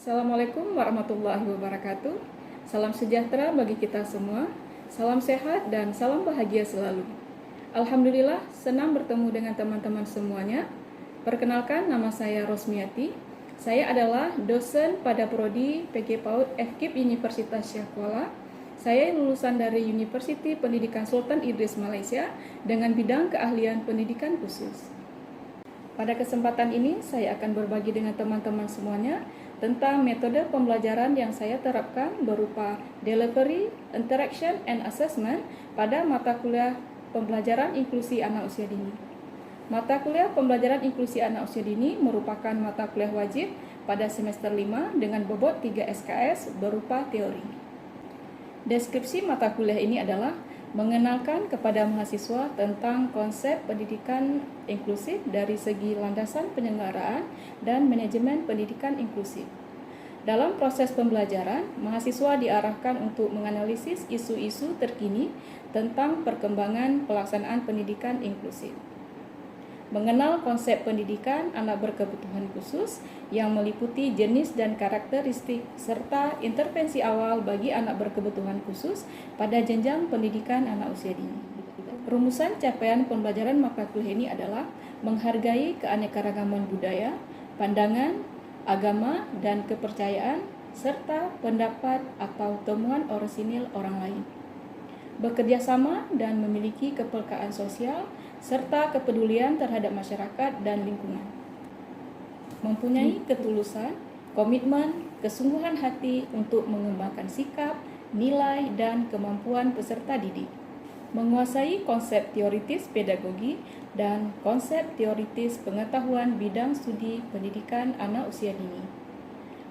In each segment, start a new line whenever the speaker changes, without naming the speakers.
Assalamualaikum warahmatullahi wabarakatuh. Salam sejahtera bagi kita semua. Salam sehat dan salam bahagia selalu. Alhamdulillah, senang bertemu dengan teman-teman semuanya. Perkenalkan, nama saya Rosmiati. Saya adalah dosen pada Prodi PG PAUD FKIP Universitas Syah Kuala. Saya lulusan dari Universiti Pendidikan Sultan Idris Malaysia dengan bidang keahlian pendidikan khusus. Pada kesempatan ini, saya akan berbagi dengan teman-teman semuanya tentang metode pembelajaran yang saya terapkan berupa delivery, interaction, and assessment pada mata kuliah pembelajaran inklusi anak usia dini. Mata kuliah pembelajaran inklusi anak usia dini merupakan mata kuliah wajib pada semester 5 dengan bobot 3 SKS berupa teori. Deskripsi mata kuliah ini adalah mengenalkan kepada mahasiswa tentang konsep pendidikan inklusif dari segi landasan penyelenggaraan dan manajemen pendidikan inklusif. Dalam proses pembelajaran, mahasiswa diarahkan untuk menganalisis isu-isu terkini tentang perkembangan pelaksanaan pendidikan inklusif. Mengenal konsep pendidikan anak berkebutuhan khusus yang meliputi jenis dan karakteristik serta intervensi awal bagi anak berkebutuhan khusus pada jenjang pendidikan anak usia dini. Rumusan capaian pembelajaran mata kuliah ini adalah menghargai keanekaragaman budaya, pandangan, agama, dan kepercayaan, serta pendapat atau temuan orisinil orang lain. Bekerja sama dan memiliki kepekaan sosial serta kepedulian terhadap masyarakat dan lingkungan. Mempunyai ketulusan, komitmen, kesungguhan hati untuk mengembangkan sikap, nilai, dan kemampuan peserta didik. Menguasai konsep teoritis pedagogi dan konsep teoritis pengetahuan bidang studi pendidikan anak usia dini.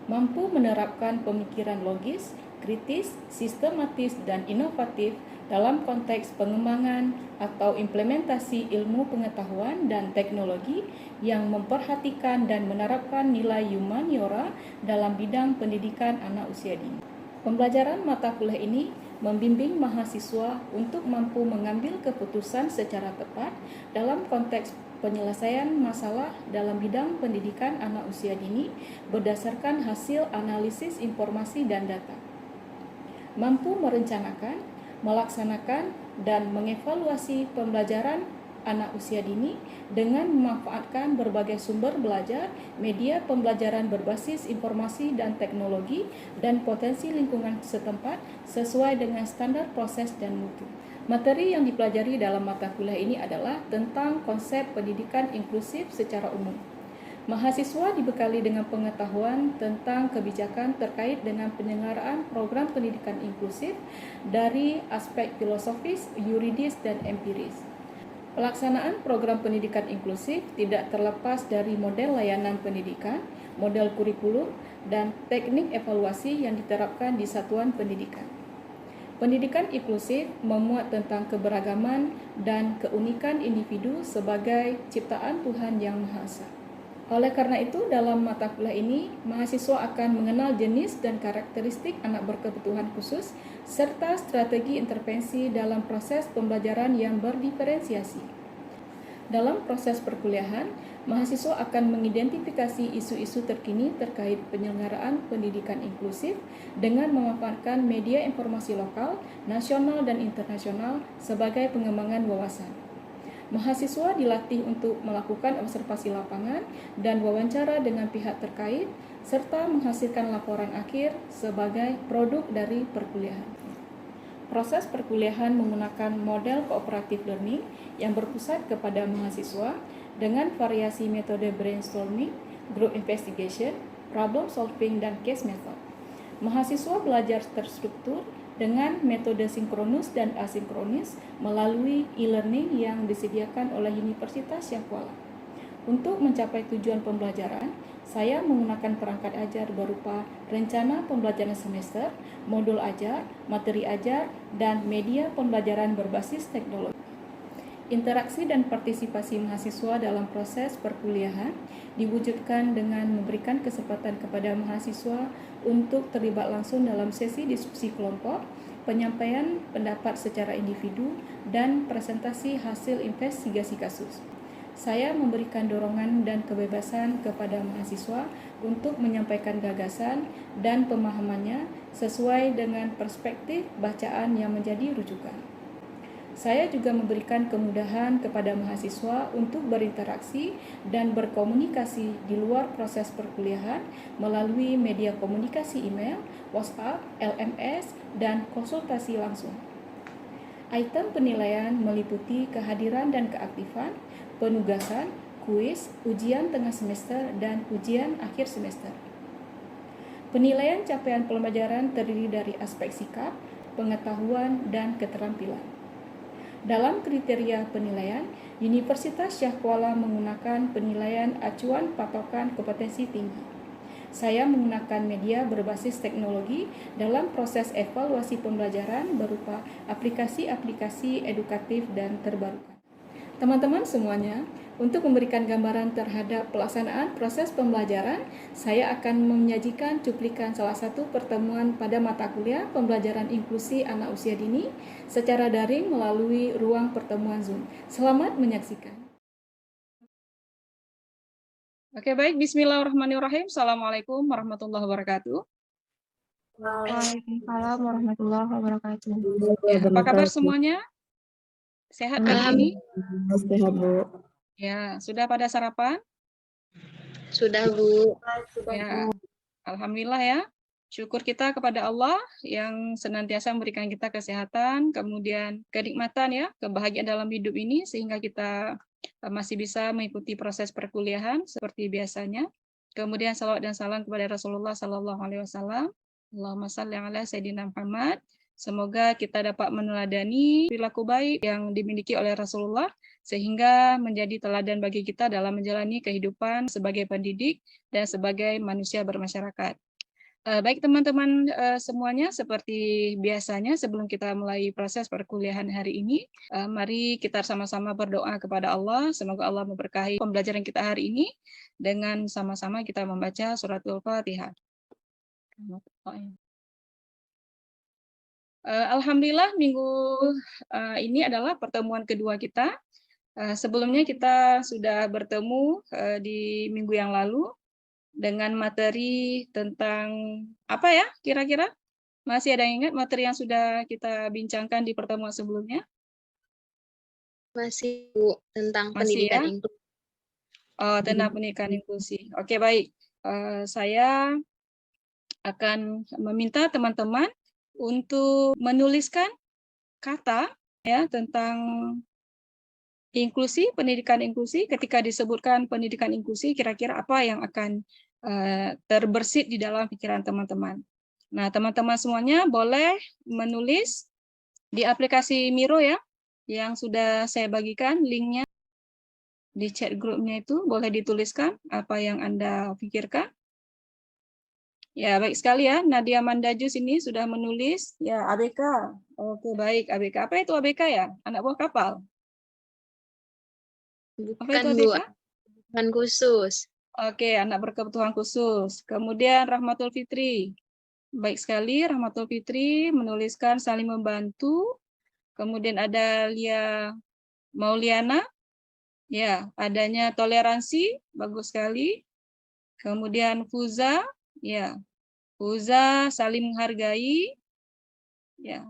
Mampu menerapkan pemikiran logis, kritis, sistematis, dan inovatif dalam konteks pengembangan atau implementasi ilmu pengetahuan dan teknologi yang memperhatikan dan menerapkan nilai humaniora dalam bidang pendidikan anak usia dini. Pembelajaran mata kuliah ini membimbing mahasiswa untuk mampu mengambil keputusan secara tepat dalam konteks penyelesaian masalah dalam bidang pendidikan anak usia dini berdasarkan hasil analisis informasi dan data. Mampu merencanakan, melaksanakan, dan mengevaluasi pembelajaran anak usia dini dengan memanfaatkan berbagai sumber belajar, media pembelajaran berbasis informasi dan teknologi, dan potensi lingkungan setempat sesuai dengan standar proses dan mutu. Materi yang dipelajari dalam mata kuliah ini adalah tentang konsep pendidikan inklusif secara umum. Mahasiswa dibekali dengan pengetahuan tentang kebijakan terkait dengan penyelenggaraan program pendidikan inklusif dari aspek filosofis, yuridis, dan empiris. Pelaksanaan program pendidikan inklusif tidak terlepas dari model layanan pendidikan, model kurikulum, dan teknik evaluasi yang diterapkan di satuan pendidikan. Pendidikan inklusif memuat tentang keberagaman dan keunikan individu sebagai ciptaan Tuhan Yang Maha Esa. Oleh karena itu, dalam mata kuliah ini, mahasiswa akan mengenal jenis dan karakteristik anak berkebutuhan khusus, serta strategi intervensi dalam proses pembelajaran yang berdiferensiasi. Dalam proses perkuliahan, mahasiswa akan mengidentifikasi isu-isu terkini terkait penyelenggaraan pendidikan inklusif dengan memanfaatkan media informasi lokal, nasional, dan internasional sebagai pengembangan wawasan. Mahasiswa dilatih untuk melakukan observasi lapangan dan wawancara dengan pihak terkait, serta menghasilkan laporan akhir sebagai produk dari perkuliahan. Proses perkuliahan menggunakan model cooperative learning yang berpusat kepada mahasiswa dengan variasi metode brainstorming, group investigation, problem solving, dan case method. Mahasiswa belajar terstruktur dengan metode sinkronus dan asinkronis melalui e-learning yang disediakan oleh Universitas Syah Kuala. Untuk mencapai tujuan pembelajaran, saya menggunakan perangkat ajar berupa rencana pembelajaran semester, modul ajar, materi ajar, dan media pembelajaran berbasis teknologi. Interaksi dan partisipasi mahasiswa dalam proses perkuliahan diwujudkan dengan memberikan kesempatan kepada mahasiswa untuk terlibat langsung dalam sesi diskusi kelompok, penyampaian pendapat secara individu, dan presentasi hasil investigasi kasus. Saya memberikan dorongan dan kebebasan kepada mahasiswa untuk menyampaikan gagasan dan pemahamannya sesuai dengan perspektif bacaan yang menjadi rujukan. Saya juga memberikan kemudahan kepada mahasiswa untuk berinteraksi dan berkomunikasi di luar proses perkuliahan melalui media komunikasi email, WhatsApp, LMS, dan konsultasi langsung. Item penilaian meliputi kehadiran dan keaktifan, penugasan, kuis, ujian tengah semester, dan ujian akhir semester. Penilaian capaian pembelajaran terdiri dari aspek sikap, pengetahuan, dan keterampilan. Dalam kriteria penilaian, Universitas Syah Kuala menggunakan penilaian acuan patokan kompetensi tinggi. Saya menggunakan media berbasis teknologi dalam proses evaluasi pembelajaran berupa aplikasi-aplikasi edukatif dan terbarukan. Teman-teman semuanya, untuk memberikan gambaran terhadap pelaksanaan proses pembelajaran, saya akan menyajikan cuplikan salah satu pertemuan pada mata kuliah pembelajaran inklusi anak usia dini secara daring melalui ruang pertemuan Zoom. Selamat menyaksikan. Oke, baik. Bismillahirrahmanirrahim. Assalamualaikum warahmatullahi wabarakatuh.
Waalaikumsalam warahmatullahi wabarakatuh.
Ya, apa kabar semuanya? Sehat pagi ini?
Sehat, Bu.
Ya, sudah pada sarapan?
Sudah, Bu.
Ya, alhamdulillah ya. Syukur kita kepada Allah yang senantiasa memberikan kita kesehatan, kemudian kenikmatan ya, kebahagiaan dalam hidup ini sehingga kita masih bisa mengikuti proses perkuliahan seperti biasanya. Kemudian salawat dan salam kepada Rasulullah Sallallahu Alaihi Wasallam. Allahumma shalli ala Sayyidina Muhammad. Semoga kita dapat meneladani perilaku baik yang dimiliki oleh Rasulullah sehingga menjadi teladan bagi kita dalam menjalani kehidupan sebagai pendidik dan sebagai manusia bermasyarakat. Baik teman-teman semuanya, seperti biasanya sebelum kita mulai proses perkuliahan hari ini, mari kita sama-sama berdoa kepada Allah. Semoga Allah memberkahi pembelajaran kita hari ini dengan sama-sama kita membaca suratul Fatihah. Alhamdulillah minggu ini adalah pertemuan kedua kita. Sebelumnya kita sudah bertemu di minggu yang lalu dengan materi tentang apa ya kira-kira? Masih ada yang ingat materi yang sudah kita bincangkan di pertemuan sebelumnya?
Masih, Bu, tentang
Masih
pendidikan
ya?
inklusif.
Oh, tentang pendidikan inklusi. Oke, baik. Saya akan meminta teman-teman untuk menuliskan kata ya tentang inklusi, pendidikan inklusi. Ketika disebutkan pendidikan inklusi, kira-kira apa yang akan terbersit di dalam pikiran teman-teman. Nah, teman-teman semuanya boleh menulis di aplikasi Miro ya, yang sudah saya bagikan linknya di chat grupnya itu, boleh dituliskan apa yang Anda pikirkan. Ya, baik sekali ya. Nadia Mandajus ini sudah menulis. Ya, ABK. Oke, baik. ABK. Apa itu ABK ya? Anak buah kapal? Apa itu
Bukan, Bu,
ABK?
kebutuhan khusus.
Oke, anak berkebutuhan khusus. Kemudian Rahmatul Fitri. Baik sekali, Rahmatul Fitri menuliskan saling membantu. Kemudian ada Lia Mauliana. Ya, adanya toleransi. Bagus sekali. Kemudian Fuza. Ya, Fuza saling menghargai. Ya,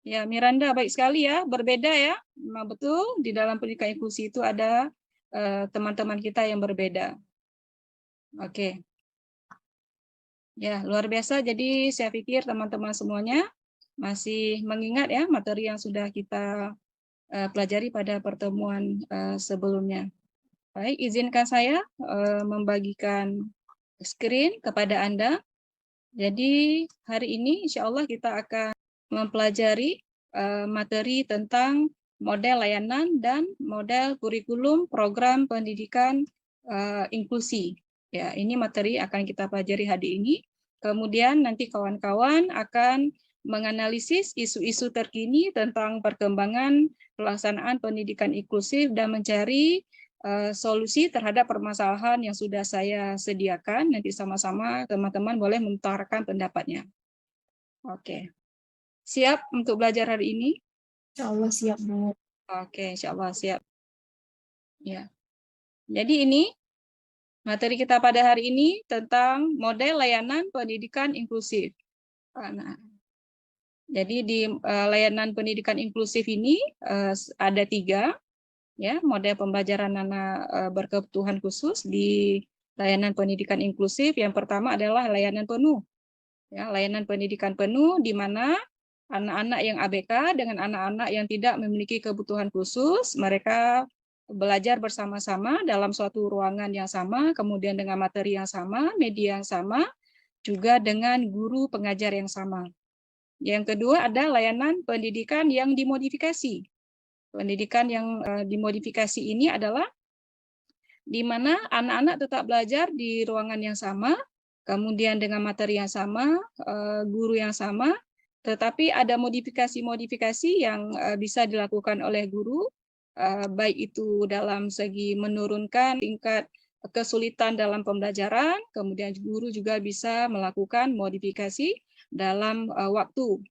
ya, Miranda baik sekali ya, berbeda ya. Memang betul di dalam pendidikan inklusi itu ada teman-teman kita yang berbeda. Oke. Ya, luar biasa. Jadi saya pikir teman-teman semuanya masih mengingat ya materi yang sudah kita pelajari pada pertemuan sebelumnya. Baik, izinkan saya membagikan screen kepada Anda. Jadi hari ini insya Allah kita akan mempelajari materi tentang model layanan dan model kurikulum program pendidikan inklusi. Ya, ini materi akan kita pelajari hari ini. Kemudian nanti kawan-kawan akan menganalisis isu-isu terkini tentang perkembangan pelaksanaan pendidikan inklusif dan mencari solusi terhadap permasalahan yang sudah saya sediakan. Nanti sama-sama teman-teman boleh mengutarakan pendapatnya. Oke. Siap untuk belajar hari ini?
Insya Allah siap, Bu.
Oke, insya Allah siap. Ya. Jadi ini materi kita pada hari ini tentang model layanan pendidikan inklusif. Nah, jadi di layanan pendidikan inklusif ini ada 3 ya model pembelajaran anak berkebutuhan khusus di layanan pendidikan inklusif. Yang pertama adalah layanan penuh. Ya, layanan pendidikan penuh di mana anak-anak yang ABK dengan anak-anak yang tidak memiliki kebutuhan khusus, mereka belajar bersama-sama dalam suatu ruangan yang sama, kemudian dengan materi yang sama, media yang sama, juga dengan guru pengajar yang sama. Yang kedua ada layanan pendidikan yang dimodifikasi. Pendidikan yang dimodifikasi ini adalah di mana anak-anak tetap belajar di ruangan yang sama, kemudian dengan materi yang sama, guru yang sama, tetapi ada modifikasi-modifikasi yang bisa dilakukan oleh guru, baik itu dalam segi menurunkan tingkat kesulitan dalam pembelajaran, kemudian guru juga bisa melakukan modifikasi dalam waktu.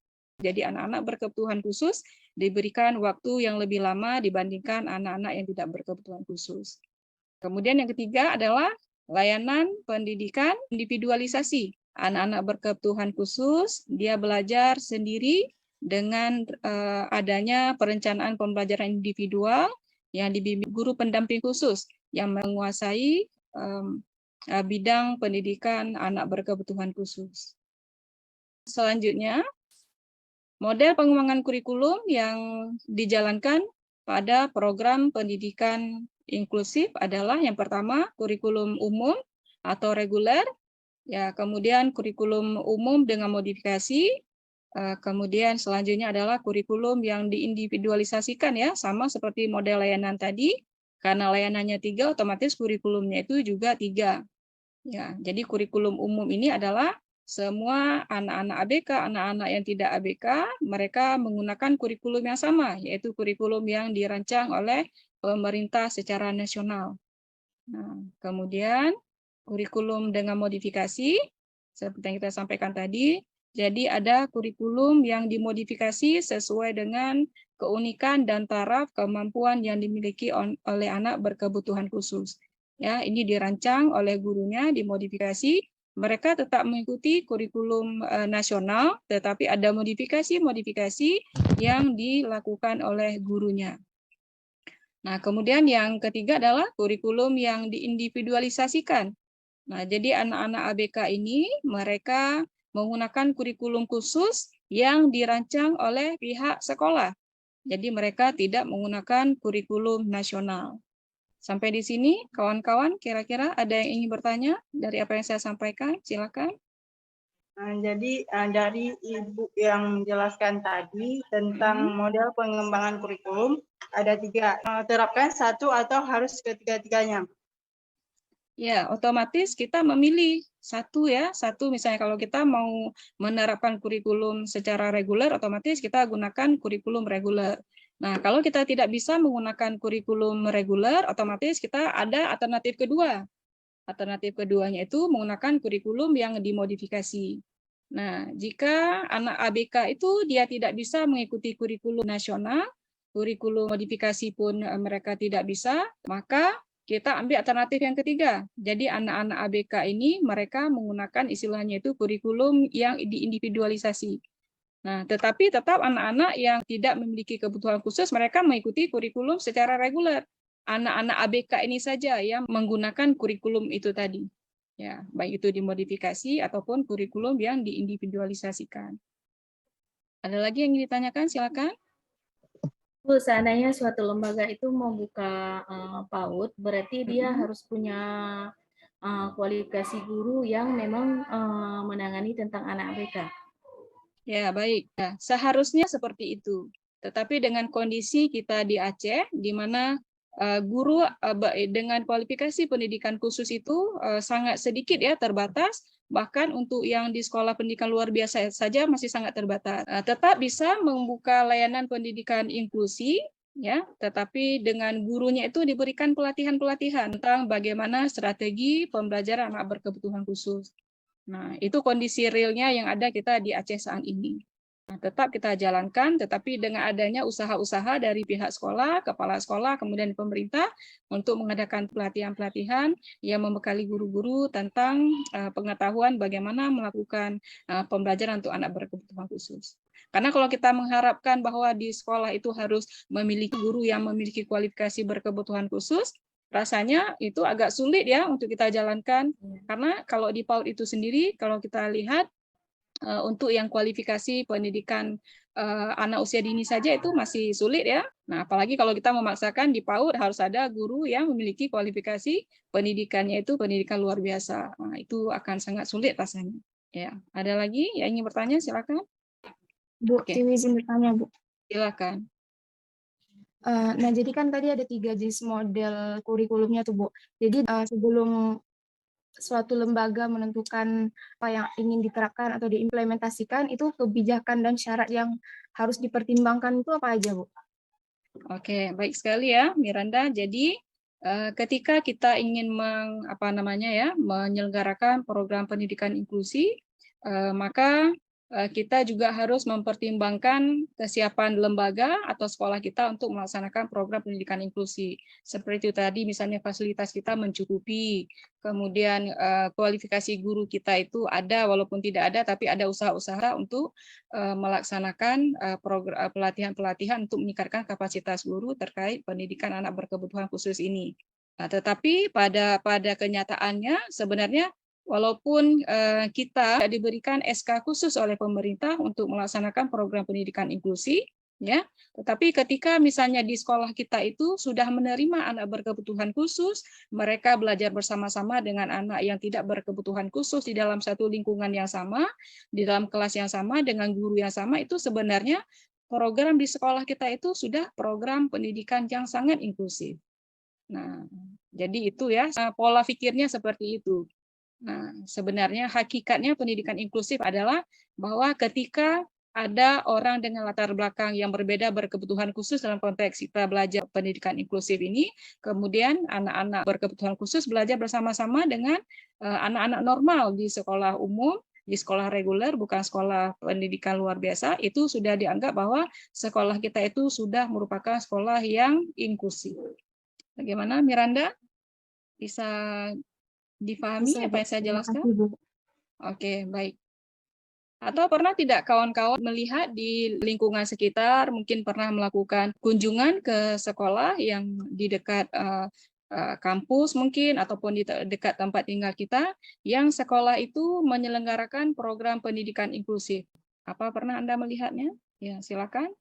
Jadi anak-anak berkebutuhan khusus diberikan waktu yang lebih lama dibandingkan anak-anak yang tidak berkebutuhan khusus. Kemudian yang ketiga adalah layanan pendidikan individualisasi. Anak-anak berkebutuhan khusus, dia belajar sendiri dengan adanya perencanaan pembelajaran individual yang dibimbing guru pendamping khusus yang menguasai bidang pendidikan anak berkebutuhan khusus. Selanjutnya, model pengembangan kurikulum yang dijalankan pada program pendidikan inklusif adalah yang pertama kurikulum umum atau reguler, ya kemudian kurikulum umum dengan modifikasi, kemudian selanjutnya adalah kurikulum yang diindividualisasikan ya sama seperti model layanan tadi, karena layanannya 3 otomatis kurikulumnya itu juga 3. Ya, jadi kurikulum umum ini adalah semua anak-anak ABK, anak-anak yang tidak ABK, mereka menggunakan kurikulum yang sama, yaitu kurikulum yang dirancang oleh pemerintah secara nasional. Nah, kemudian kurikulum dengan modifikasi, seperti yang kita sampaikan tadi, jadi ada kurikulum yang dimodifikasi sesuai dengan keunikan dan taraf kemampuan yang dimiliki oleh anak berkebutuhan khusus. Ya, ini dirancang oleh gurunya, dimodifikasi. Mereka tetap mengikuti kurikulum nasional, tetapi ada modifikasi-modifikasi yang dilakukan oleh gurunya. Nah, kemudian yang ketiga adalah kurikulum yang diindividualisasikan. Nah, jadi anak-anak ABK ini mereka menggunakan kurikulum khusus yang dirancang oleh pihak sekolah. Jadi mereka tidak menggunakan kurikulum nasional. Sampai di sini, kawan-kawan, kira-kira ada yang ingin bertanya dari apa yang saya sampaikan? Silakan.
Jadi dari Ibu yang menjelaskan tadi tentang model pengembangan kurikulum, ada 3. Terapkan 1 atau harus ketiga-tiganya?
Ya, otomatis kita memilih satu ya, satu misalnya kalau kita mau menerapkan kurikulum secara reguler, otomatis kita gunakan kurikulum reguler. Nah, kalau kita tidak bisa menggunakan kurikulum reguler, otomatis kita ada alternatif kedua. Alternatif keduanya itu menggunakan kurikulum yang dimodifikasi. Nah, jika anak ABK itu dia tidak bisa mengikuti kurikulum nasional, kurikulum modifikasi pun mereka tidak bisa, maka kita ambil alternatif yang ketiga. Jadi anak-anak ABK ini mereka menggunakan istilahnya itu kurikulum yang diindividualisasi. Nah, tetapi tetap anak-anak yang tidak memiliki kebutuhan khusus, mereka mengikuti kurikulum secara reguler. Anak-anak ABK ini saja yang menggunakan kurikulum itu tadi. Ya, baik itu dimodifikasi ataupun kurikulum yang diindividualisasikan. Ada lagi yang ingin ditanyakan? Silakan.
Bu, seandainya suatu lembaga itu mau buka PAUD, berarti dia harus punya kualifikasi guru yang memang menangani tentang anak ABK.
Ya, baik. Ya, seharusnya seperti itu. Tetapi dengan kondisi kita di Aceh, di mana guru dengan kualifikasi pendidikan khusus itu sangat sedikit ya, terbatas. Bahkan untuk yang di sekolah pendidikan luar biasa saja masih sangat terbatas. Tetap bisa membuka layanan pendidikan inklusi, ya, tetapi dengan gurunya itu diberikan pelatihan-pelatihan tentang bagaimana strategi pembelajaran anak berkebutuhan khusus. Nah, itu kondisi realnya yang ada kita di Aceh saat ini. Tetap kita jalankan, tetapi dengan adanya usaha-usaha dari pihak sekolah, kepala sekolah, kemudian pemerintah untuk mengadakan pelatihan-pelatihan yang membekali guru-guru tentang pengetahuan bagaimana melakukan pembelajaran untuk anak berkebutuhan khusus. Karena kalau kita mengharapkan bahwa di sekolah itu harus memiliki guru yang memiliki kualifikasi berkebutuhan khusus, rasanya itu agak sulit ya untuk kita jalankan. Karena kalau di PAUD itu sendiri, kalau kita lihat untuk yang kualifikasi pendidikan anak usia dini saja itu masih sulit ya. Nah, apalagi kalau kita memaksakan di PAUD harus ada guru yang memiliki kualifikasi pendidikannya itu pendidikan luar biasa. Nah, itu akan sangat sulit rasanya. Ya, ada lagi yang ingin bertanya? Silakan.
Bu,
Oke.
Tiwi izin bertanya, Bu.
Silakan.
Nah, jadi kan tadi ada 3 jenis model kurikulumnya tuh, Bu. Jadi sebelum suatu lembaga menentukan apa yang ingin diterapkan atau diimplementasikan, itu kebijakan dan syarat yang harus dipertimbangkan itu apa aja, Bu?
Oke, baik sekali ya, Miranda. Jadi ketika kita ingin menyelenggarakan program pendidikan inklusi, maka kita juga harus mempertimbangkan kesiapan lembaga atau sekolah kita untuk melaksanakan program pendidikan inklusi. Seperti itu tadi, misalnya fasilitas kita mencukupi, kemudian kualifikasi guru kita itu ada, walaupun tidak ada, tapi ada usaha-usaha untuk melaksanakan pelatihan-pelatihan untuk meningkatkan kapasitas guru terkait pendidikan anak berkebutuhan khusus ini. Nah, tetapi pada kenyataannya sebenarnya walaupun kita diberikan SK khusus oleh pemerintah untuk melaksanakan program pendidikan inklusi, ya, tetapi ketika misalnya di sekolah kita itu sudah menerima anak berkebutuhan khusus, mereka belajar bersama-sama dengan anak yang tidak berkebutuhan khusus di dalam satu lingkungan yang sama, di dalam kelas yang sama, dengan guru yang sama, itu sebenarnya program di sekolah kita itu sudah program pendidikan yang sangat inklusif. Nah, jadi itu ya, pola pikirnya seperti itu. Nah, sebenarnya hakikatnya pendidikan inklusif adalah bahwa ketika ada orang dengan latar belakang yang berbeda berkebutuhan khusus dalam konteks kita belajar pendidikan inklusif ini, kemudian anak-anak berkebutuhan khusus belajar bersama-sama dengan anak-anak normal di sekolah umum, di sekolah reguler, bukan sekolah pendidikan luar biasa, itu sudah dianggap bahwa sekolah kita itu sudah merupakan sekolah yang inklusif. Bagaimana, Miranda? Bisa dipahami
Bisa,
apa
Bu.
yang saya
Terima
jelaskan?
kasih, Bu.
Oke, baik. Atau pernah tidak kawan-kawan melihat di lingkungan sekitar, mungkin pernah melakukan kunjungan ke sekolah yang di dekat kampus mungkin, ataupun di dekat tempat tinggal kita, yang sekolah itu menyelenggarakan program pendidikan inklusif. Apa pernah Anda melihatnya? Ya, silakan.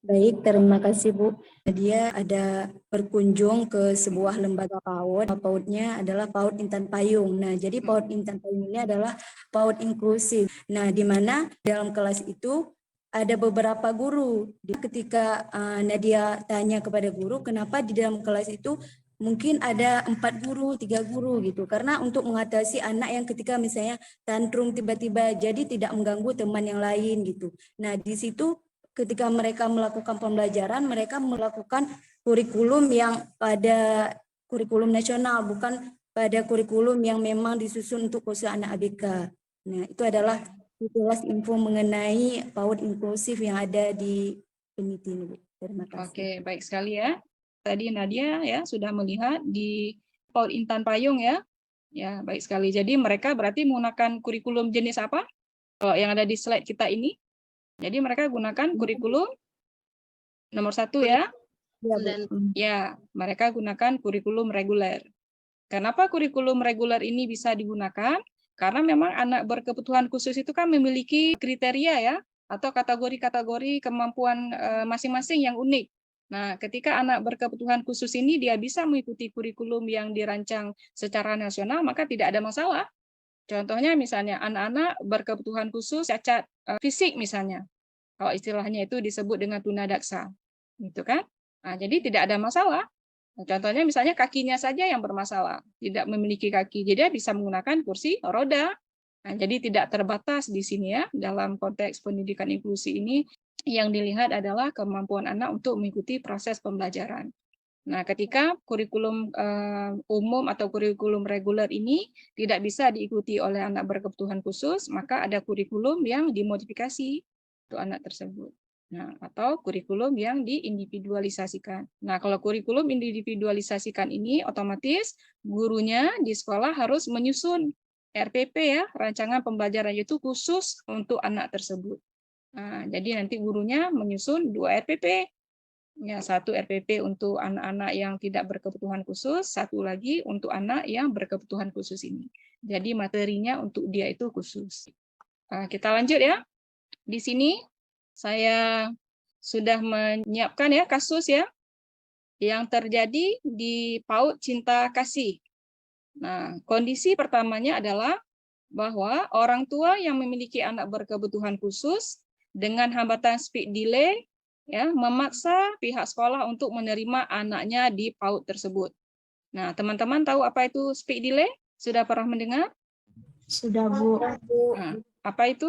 Baik, terima kasih Bu. Dia ada berkunjung ke sebuah lembaga PAUD. PAUD-nya adalah PAUD Intan Payung. Nah, jadi PAUD Intan Payung ini adalah PAUD inklusif. Nah, di mana dalam kelas itu ada beberapa guru. Ketika Nadia tanya kepada guru, kenapa di dalam kelas itu mungkin ada 4 guru, 3 guru gitu. Karena untuk mengatasi anak yang ketika misalnya tantrum tiba-tiba jadi tidak mengganggu teman yang lain gitu. Nah, di situ ketika mereka melakukan pembelajaran, mereka melakukan kurikulum yang pada kurikulum nasional, bukan pada kurikulum yang memang disusun untuk khusus anak ABK. Nah, itu adalah jelas info mengenai PAUD inklusif yang ada di PENIT ini, Bu. Terima kasih.
Oke, baik sekali ya. Tadi Nadia ya sudah melihat di PAUD Intan Payung ya. Ya, baik sekali. Jadi mereka berarti menggunakan kurikulum jenis apa? Kalau yang ada di slide kita ini. Jadi mereka gunakan kurikulum nomor 1 ya.
Dan
Ya, mereka gunakan kurikulum reguler. Kenapa kurikulum reguler ini bisa digunakan? Karena memang anak berkebutuhan khusus itu kan memiliki kriteria ya, atau kategori-kategori kemampuan masing-masing yang unik. Nah, ketika anak berkebutuhan khusus ini dia bisa mengikuti kurikulum yang dirancang secara nasional, maka tidak ada masalah. Contohnya misalnya anak-anak berkebutuhan khusus cacat fisik misalnya. Kalau istilahnya itu disebut dengan tunadaksa. Gitu kan? Nah, jadi tidak ada masalah. Contohnya misalnya kakinya saja yang bermasalah, tidak memiliki kaki. Jadi dia bisa menggunakan kursi roda. Nah, jadi tidak terbatas di sini ya, dalam konteks pendidikan inklusi ini yang dilihat adalah kemampuan anak untuk mengikuti proses pembelajaran. Nah, ketika kurikulum umum atau kurikulum reguler ini tidak bisa diikuti oleh anak berkebutuhan khusus, maka ada kurikulum yang dimodifikasi untuk anak tersebut. Nah, atau kurikulum yang diindividualisasikan. Nah, kalau kurikulum individualisasikan ini otomatis gurunya di sekolah harus menyusun RPP ya, rancangan pembelajaran itu khusus untuk anak tersebut. Nah, jadi nanti gurunya menyusun 2 RPP. Ya, 1 RPP untuk anak-anak yang tidak berkebutuhan khusus, 1 lagi untuk anak yang berkebutuhan khusus ini. Jadi materinya untuk dia itu khusus. Kita lanjut ya. Di sini saya sudah menyiapkan ya kasus ya yang terjadi di PAUD Cinta Kasih. Nah, kondisi pertamanya adalah bahwa orang tua yang memiliki anak berkebutuhan khusus dengan hambatan speed delay ya memaksa pihak sekolah untuk menerima anaknya di PAUD tersebut. Nah, teman-teman tahu apa itu speed delay? Sudah pernah mendengar?
Sudah, Bu.
Nah, apa itu?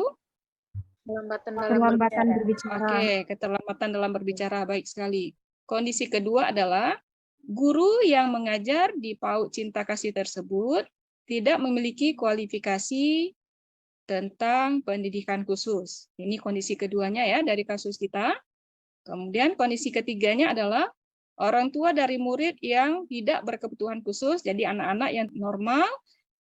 Keterlambatan berbicara.
Oke, keterlambatan dalam berbicara, baik sekali. Kondisi kedua adalah guru yang mengajar di PAUD Cinta Kasih tersebut tidak memiliki kualifikasi tentang pendidikan khusus. Ini kondisi keduanya ya dari kasus kita. Kemudian kondisi ketiganya adalah orang tua dari murid yang tidak berkebutuhan khusus, jadi anak-anak yang normal,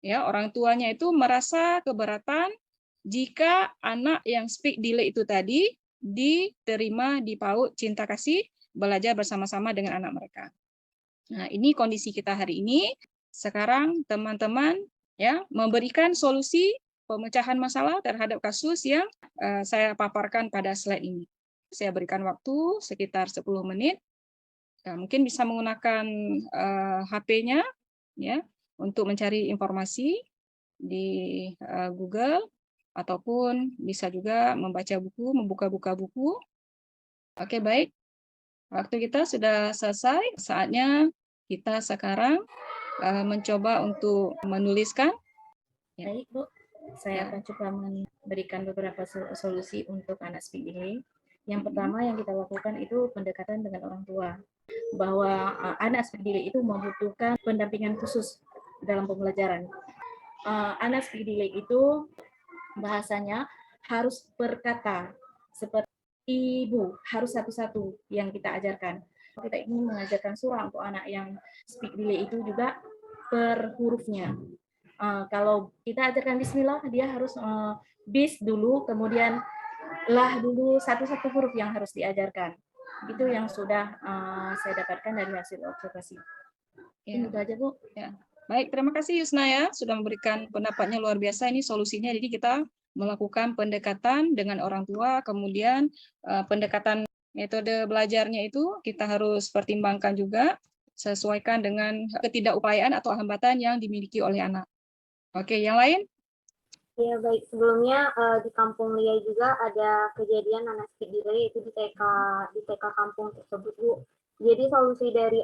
ya orang tuanya itu merasa keberatan jika anak yang speak delay itu tadi diterima di PAUD Cinta Kasih belajar bersama-sama dengan anak mereka. Nah, ini kondisi kita hari ini. Sekarang teman-teman ya memberikan solusi pemecahan masalah terhadap kasus yang saya paparkan pada slide ini. Saya berikan waktu sekitar 10 menit. Nah, mungkin bisa menggunakan HP-nya ya untuk mencari informasi di Google ataupun bisa juga membaca buku, membuka-buka buku. Oke, baik. Waktu kita sudah selesai. Saatnya kita sekarang mencoba untuk menuliskan. Ya.
Baik, Bu. Saya akan coba memberikan beberapa solusi untuk anak speak delay. Yang pertama yang kita lakukan itu pendekatan dengan orang tua. Bahwa anak speak delay itu membutuhkan pendampingan khusus dalam pembelajaran. Anak speak delay itu bahasanya harus berkata seperti ibu, harus satu-satu yang kita ajarkan. Kita ingin mengajarkan surah untuk anak yang speak delay itu juga per hurufnya. Kalau kita ajarkan bismillah, dia harus bis dulu, kemudian lah dulu, satu-satu huruf yang harus diajarkan. Itu yang sudah saya dapatkan dari hasil observasi. Ini itu aja, Bu.
Ya. Baik, terima kasih Yusna ya sudah memberikan pendapatnya luar biasa. Ini solusinya, jadi kita melakukan pendekatan dengan orang tua, kemudian pendekatan metode belajarnya itu kita harus pertimbangkan juga sesuaikan dengan ketidakupayaan atau hambatan yang dimiliki oleh anak. Oke, yang lain?
Ya baik, sebelumnya di Kampung Lia juga ada kejadian anak speak delay itu di TK kampung tersebut, Bu. Jadi solusi dari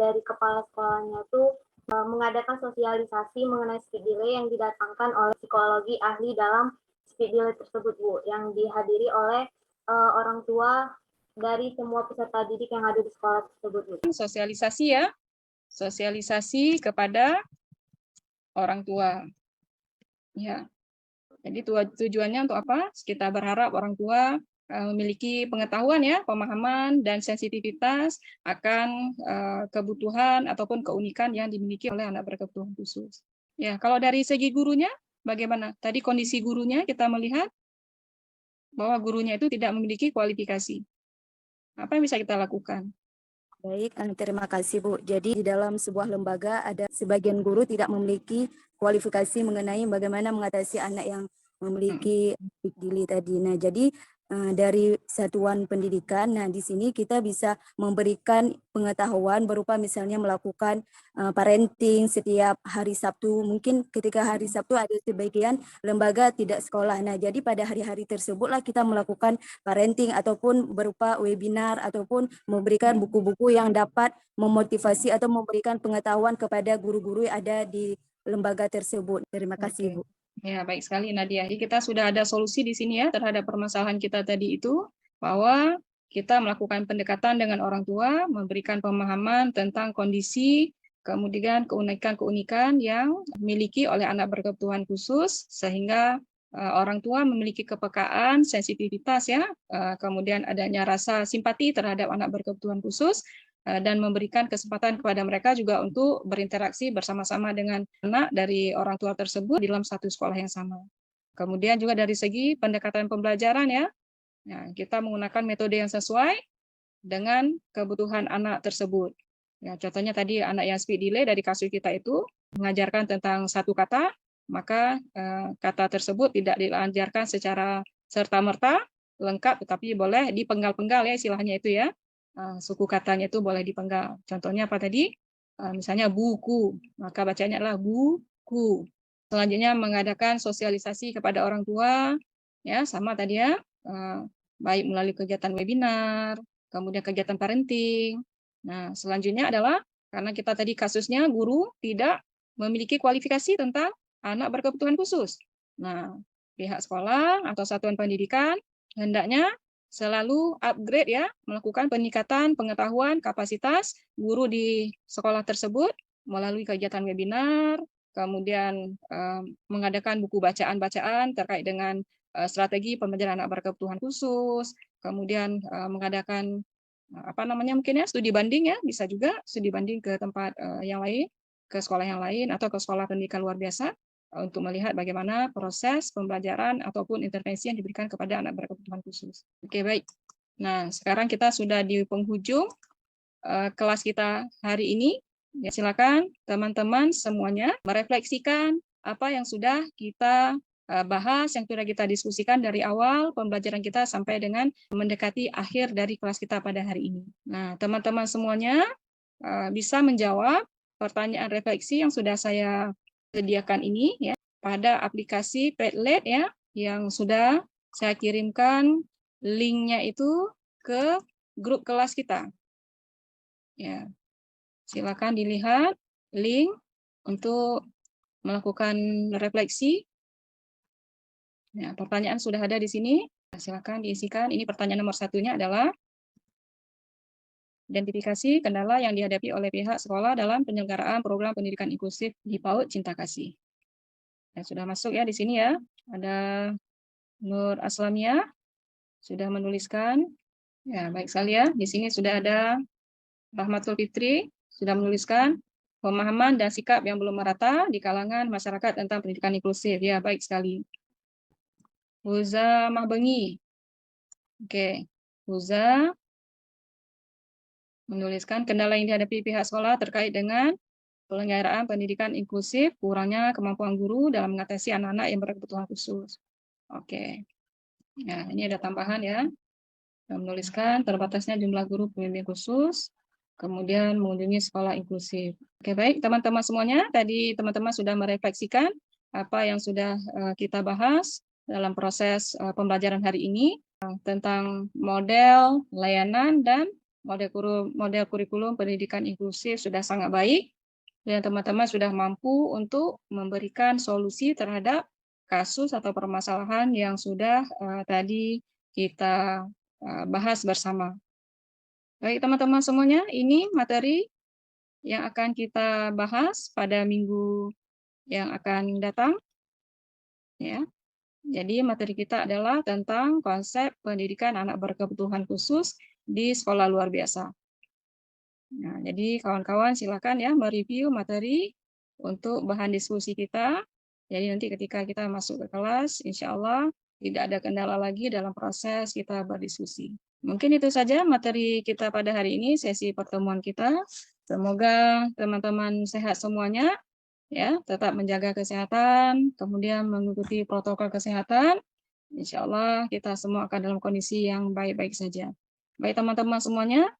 dari kepala sekolahnya tuh mengadakan sosialisasi mengenai speak delay yang didatangkan oleh psikologi ahli dalam speak delay tersebut, Bu, yang dihadiri oleh orang tua dari semua peserta didik yang ada di sekolah tersebut, Bu.
Sosialisasi ya, sosialisasi kepada orang tua. Ya. Jadi tujuannya untuk apa? Kita berharap orang tua memiliki pengetahuan ya, pemahaman dan sensitivitas akan kebutuhan ataupun keunikan yang dimiliki oleh anak berkebutuhan khusus. Ya, kalau dari segi gurunya bagaimana? Tadi kondisi gurunya kita melihat bahwa gurunya itu tidak memiliki kualifikasi. Apa yang bisa kita lakukan?
Baik, terima kasih Bu. Jadi di dalam sebuah lembaga ada sebagian guru tidak memiliki kualifikasi mengenai bagaimana mengatasi anak yang memiliki speak delay tadi. Nah, jadi dari satuan pendidikan, nah di sini kita bisa memberikan pengetahuan berupa misalnya melakukan parenting setiap hari Sabtu. Mungkin ketika hari Sabtu ada sebagian lembaga tidak sekolah. Nah, jadi pada hari-hari tersebutlah kita melakukan parenting ataupun berupa webinar ataupun memberikan buku-buku yang dapat memotivasi atau memberikan pengetahuan kepada guru-guru yang ada di lembaga tersebut. Terima kasih, Bu.
Ya, baik sekali Nadia. Jadi kita sudah ada solusi di sini ya terhadap permasalahan kita tadi itu, bahwa kita melakukan pendekatan dengan orang tua, memberikan pemahaman tentang kondisi, kemudian keunikan-keunikan yang dimiliki oleh anak berkebutuhan khusus, sehingga orang tua memiliki kepekaan, sensitivitas ya, kemudian adanya rasa simpati terhadap anak berkebutuhan khusus, dan memberikan kesempatan kepada mereka juga untuk berinteraksi bersama-sama dengan anak dari orang tua tersebut dalam satu sekolah yang sama. Kemudian juga dari segi pendekatan pembelajaran ya, nah, kita menggunakan metode yang sesuai dengan kebutuhan anak tersebut. Ya, contohnya tadi anak yang speed delay dari kasus kita itu mengajarkan tentang satu kata, maka kata tersebut tidak diajarkan secara serta-merta lengkap, tetapi boleh dipenggal-penggal ya istilahnya itu ya. Suku katanya itu boleh dipenggal. Contohnya apa tadi? Misalnya buku, maka bacanya adalah buku. Selanjutnya mengadakan sosialisasi kepada orang tua, ya sama tadi ya, baik melalui kegiatan webinar, kemudian kegiatan parenting. Nah, selanjutnya adalah karena kita tadi kasusnya guru tidak memiliki kualifikasi tentang anak berkebutuhan khusus. Nah, pihak sekolah atau satuan pendidikan hendaknya selalu upgrade ya, melakukan peningkatan pengetahuan kapasitas guru di sekolah tersebut melalui kegiatan webinar, kemudian mengadakan buku bacaan-bacaan terkait dengan strategi pembelajaran anak berkebutuhan khusus, kemudian mengadakan mungkin ya studi banding ya, bisa juga studi banding ke tempat yang lain, ke sekolah yang lain atau ke sekolah pendidikan luar biasa untuk melihat bagaimana proses pembelajaran ataupun intervensi yang diberikan kepada anak berkebutuhan khusus. Oke, baik. Nah, sekarang kita sudah di penghujung kelas kita hari ini. Ya, silakan teman-teman semuanya merefleksikan apa yang sudah kita bahas, yang sudah kita diskusikan dari awal pembelajaran kita sampai dengan mendekati akhir dari kelas kita pada hari ini. Nah, teman-teman semuanya bisa menjawab pertanyaan refleksi yang sudah saya sediakan ini ya pada aplikasi Padlet ya yang sudah saya kirimkan linknya itu ke grup kelas kita. Ya, silakan dilihat link untuk melakukan refleksi. Ya, pertanyaan sudah ada di sini. Silakan diisikan. Ini pertanyaan nomor satunya adalah identifikasi kendala yang dihadapi oleh pihak sekolah dalam penyelenggaraan program pendidikan inklusif di PAUD Cinta Kasih. Ya, sudah masuk ya di sini ya. Ada Nur Aslamia sudah menuliskan. Ya, baik sekali ya. Di sini sudah ada Rahmatul Fitri sudah menuliskan pemahaman dan sikap yang belum merata di kalangan masyarakat tentang pendidikan inklusif. Ya, baik sekali. Huza Mahbengi. Oke, Huza menuliskan kendala yang dihadapi pihak sekolah terkait dengan penyelenggaraan pendidikan inklusif, kurangnya kemampuan guru dalam mengatasi anak-anak yang berkebutuhan khusus. Oke. Ya, ini ada tambahan ya. Menuliskan terbatasnya jumlah guru pembimbing khusus, kemudian mengunjungi sekolah inklusif. Oke, baik teman-teman semuanya, tadi teman-teman sudah merefleksikan apa yang sudah kita bahas dalam proses pembelajaran hari ini tentang model layanan dan model kurikulum pendidikan inklusif sudah sangat baik, dan teman-teman sudah mampu untuk memberikan solusi terhadap kasus atau permasalahan yang sudah tadi kita bahas bersama. Baik teman-teman semuanya, ini materi yang akan kita bahas pada minggu yang akan datang. Ya. Jadi materi kita adalah tentang konsep pendidikan anak berkebutuhan khusus di sekolah luar biasa. Nah, jadi kawan-kawan silakan ya mereview materi untuk bahan diskusi kita. Jadi nanti ketika kita masuk ke kelas, insya Allah tidak ada kendala lagi dalam proses kita berdiskusi. Mungkin itu saja materi kita pada hari ini, sesi pertemuan kita. Semoga teman-teman sehat semuanya, ya, tetap menjaga kesehatan, kemudian mengikuti protokol kesehatan. Insya Allah kita semua akan dalam kondisi yang baik-baik saja. Baik teman-teman semuanya,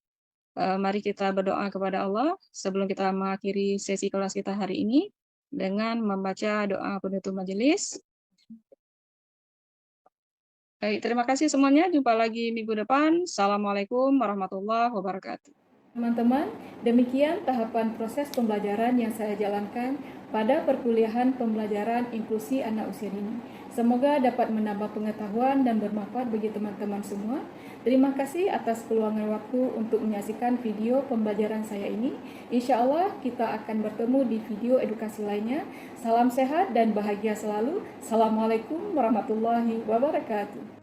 mari kita berdoa kepada Allah sebelum kita mengakhiri sesi kelas kita hari ini dengan membaca doa penutup majelis. Baik, terima kasih semuanya. Jumpa lagi minggu depan. Assalamualaikum warahmatullahi wabarakatuh. Teman-teman, demikian tahapan proses pembelajaran yang saya jalankan pada perkuliahan pembelajaran inklusi anak usia dini. Semoga dapat menambah pengetahuan dan bermanfaat bagi teman-teman semua. Terima kasih atas peluangan waktu untuk menyaksikan video pembelajaran saya ini. Insya Allah kita akan bertemu di video edukasi lainnya. Salam sehat dan bahagia selalu. Assalamualaikum warahmatullahi wabarakatuh.